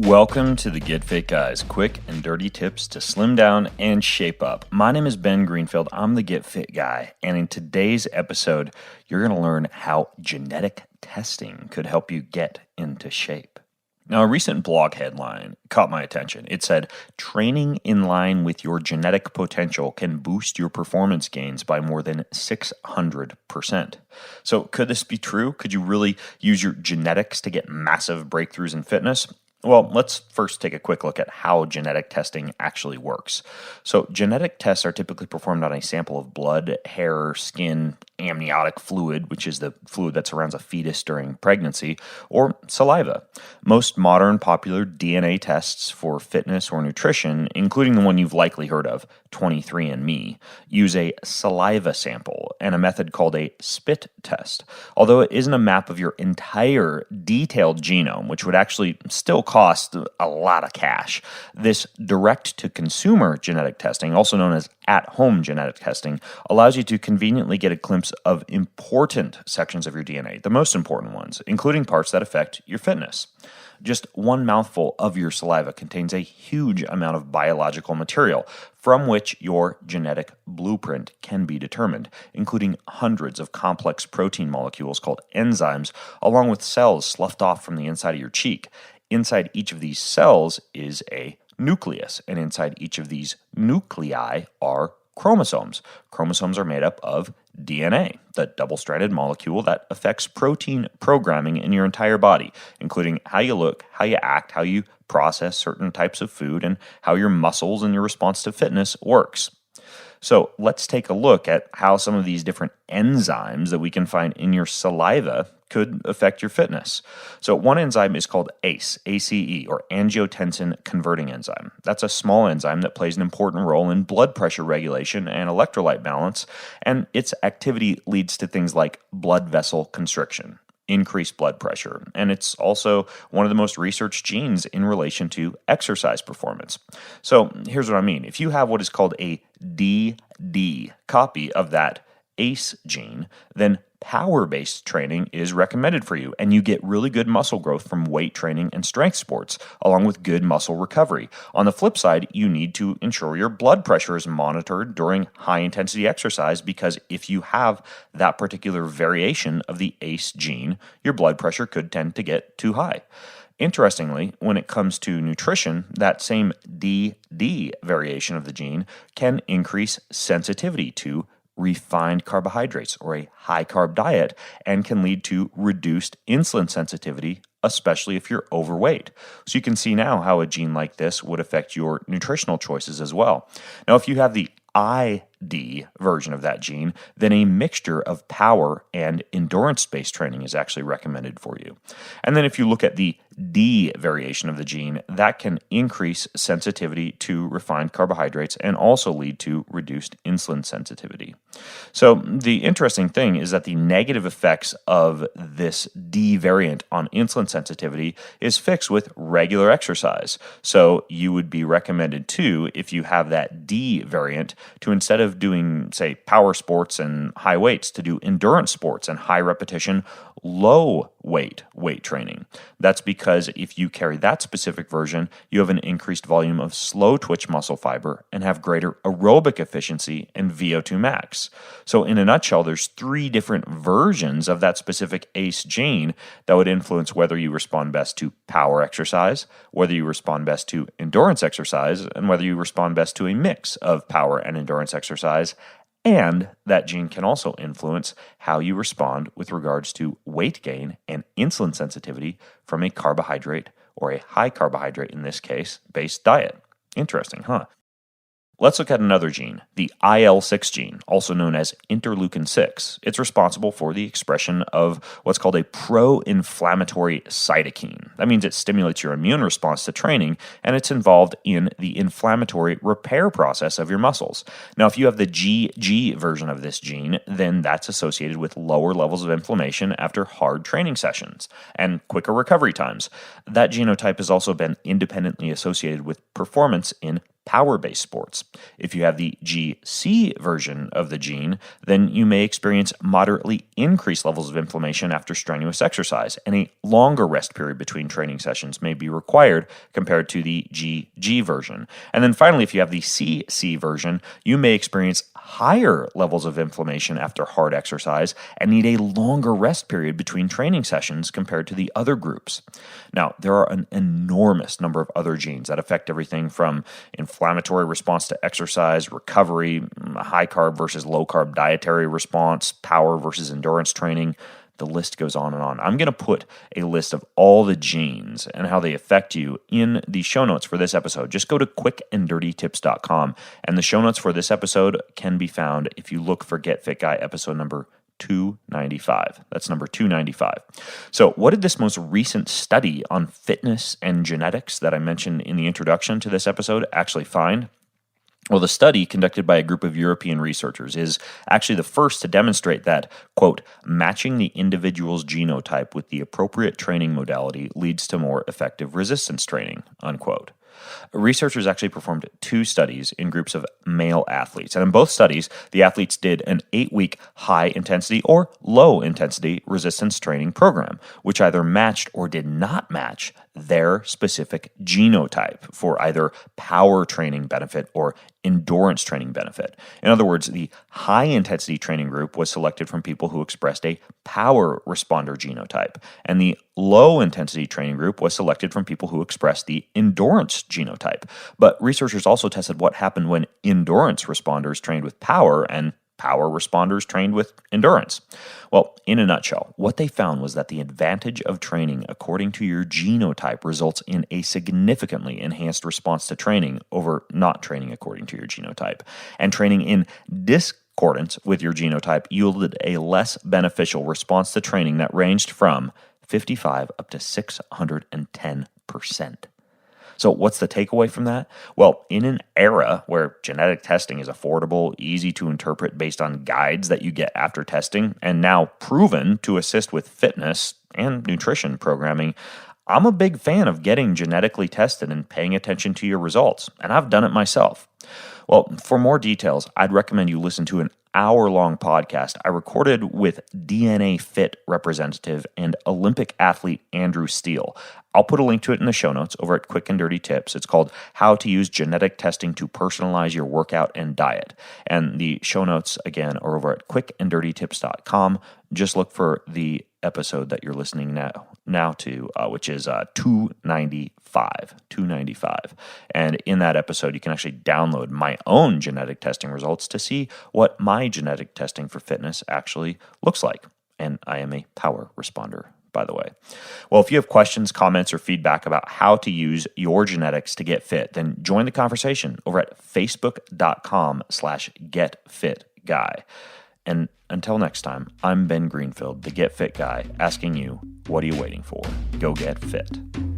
Welcome to the Get Fit Guys, quick and dirty tips to slim down and shape up. My name is Ben Greenfield. I'm the Get Fit Guy, and in today's episode, you're going to learn how genetic testing could help you get into shape. Now, a recent blog headline caught my attention. It said, training in line with your genetic potential can boost your performance gains by more than 600%. So could this be true? Could you really use your genetics to get massive breakthroughs in fitness? Well, let's first take a quick look at how genetic testing actually works. So genetic tests are typically performed on a sample of blood, hair, skin, amniotic fluid, which is the fluid that surrounds a fetus during pregnancy, or saliva. Most modern popular DNA tests for fitness or nutrition, including the one you've likely heard of, 23andMe, use a saliva sample and a method called a spit test. Although it isn't a map of your entire detailed genome, which would actually still cost a lot of cash, this direct-to-consumer genetic testing, also known as at-home genetic testing, allows you to conveniently get a glimpse of important sections of your DNA, the most important ones, including parts that affect your fitness. Just one mouthful of your saliva contains a huge amount of biological material from which your genetic blueprint can be determined, including hundreds of complex protein molecules called enzymes, along with cells sloughed off from the inside of your cheek. Inside each of these cells is a nucleus, and inside each of these nuclei are chromosomes. Chromosomes are made up of DNA, the double-stranded molecule that affects protein programming in your entire body, including how you look, how you act, how you process certain types of food, and how your muscles and your response to fitness works. So let's take a look at how some of these different enzymes that we can find in your saliva could affect your fitness. So one enzyme is called ACE, ACE, or angiotensin converting enzyme. That's a small enzyme that plays an important role in blood pressure regulation and electrolyte balance, and its activity leads to things like blood vessel constriction, increased blood pressure, and it's also one of the most researched genes in relation to exercise performance. So here's what I mean. If you have what is called a DD copy of that ACE gene, then power-based training is recommended for you, and you get really good muscle growth from weight training and strength sports, along with good muscle recovery. On the flip side, you need to ensure your blood pressure is monitored during high-intensity exercise, because if you have that particular variation of the ACE gene, your blood pressure could tend to get too high. Interestingly, when it comes to nutrition, that same DD variation of the gene can increase sensitivity to refined carbohydrates or a high-carb diet, and can lead to reduced insulin sensitivity, especially if you're overweight. So you can see now how a gene like this would affect your nutritional choices as well. Now, if you have the ID version of that gene, then a mixture of power and endurance-based training is actually recommended for you. And then if you look at the D variation of the gene, that can increase sensitivity to refined carbohydrates and also lead to reduced insulin sensitivity. So the interesting thing is that the negative effects of this D variant on insulin sensitivity is fixed with regular exercise. So you would be recommended too, if you have that D variant, to instead of doing, say, power sports and high weights, to do endurance sports and high repetition, low weight training. That's because if you carry that specific version, you have an increased volume of slow twitch muscle fiber and have greater aerobic efficiency and VO2 max. So in a nutshell, there's 3 different versions of that specific ACE gene that would influence whether you respond best to power exercise, whether you respond best to endurance exercise, and whether you respond best to a mix of power and endurance exercise. And that gene can also influence how you respond with regards to weight gain and insulin sensitivity from a carbohydrate, or a high carbohydrate in this case, based diet. Interesting, huh? Let's look at another gene, the IL-6 gene, also known as interleukin-6. It's responsible for the expression of what's called a pro-inflammatory cytokine. That means it stimulates your immune response to training, and it's involved in the inflammatory repair process of your muscles. Now, if you have the GG version of this gene, then that's associated with lower levels of inflammation after hard training sessions and quicker recovery times. That genotype has also been independently associated with performance in power-based sports. If you have the GC version of the gene, then you may experience moderately increased levels of inflammation after strenuous exercise, and a longer rest period between training sessions may be required compared to the GG version. And then finally, if you have the CC version, you may experience higher levels of inflammation after hard exercise and need a longer rest period between training sessions compared to the other groups. Now, there are an enormous number of other genes that affect everything from inflammatory response to exercise, recovery, high carb versus low carb dietary response, power versus endurance training. The list goes on and on. I'm going to put a list of all the genes and how they affect you in the show notes for this episode. Just go to quickanddirtytips.com, and the show notes for this episode can be found if you look for Get Fit Guy episode number 295. That's number 295. So what did this most recent study on fitness and genetics that I mentioned in the introduction to this episode actually find? Well, the study conducted by a group of European researchers is actually the first to demonstrate that, quote, matching the individual's genotype with the appropriate training modality leads to more effective resistance training, unquote. Researchers actually performed 2 studies in groups of male athletes. And in both studies, the athletes did an 8-week high-intensity or low-intensity resistance training program, which either matched or did not match their specific genotype for either power training benefit or endurance training benefit. In other words, the high-intensity training group was selected from people who expressed a power responder genotype, and the low-intensity training group was selected from people who expressed the endurance genotype. But researchers also tested what happened when endurance responders trained with power and power responders trained with endurance. Well, in a nutshell, what they found was that the advantage of training according to your genotype results in a significantly enhanced response to training over not training according to your genotype. And training in discordance with your genotype yielded a less beneficial response to training that ranged from 55 up to 610%. So what's the takeaway from that? Well, in an era where genetic testing is affordable, easy to interpret based on guides that you get after testing, and now proven to assist with fitness and nutrition programming, I'm a big fan of getting genetically tested and paying attention to your results, and I've done it myself. Well, for more details, I'd recommend you listen to an hour-long podcast I recorded with DNA Fit representative and Olympic athlete Andrew Steele. I'll put a link to it in the show notes over at Quick and Dirty Tips. It's called How to Use Genetic Testing to Personalize Your Workout and Diet. And the show notes, again, are over at quickanddirtytips.com. Just look for the episode that you're listening now to, which is 295. And in that episode, you can actually download my own genetic testing results to see what my genetic testing for fitness actually looks like. And I am a power responder, by the way. Well, if you have questions, comments, or feedback about how to use your genetics to get fit, then join the conversation over at facebook.com/getfitguy. And until next time, I'm Ben Greenfield, the Get Fit Guy, asking you, what are you waiting for? Go get fit.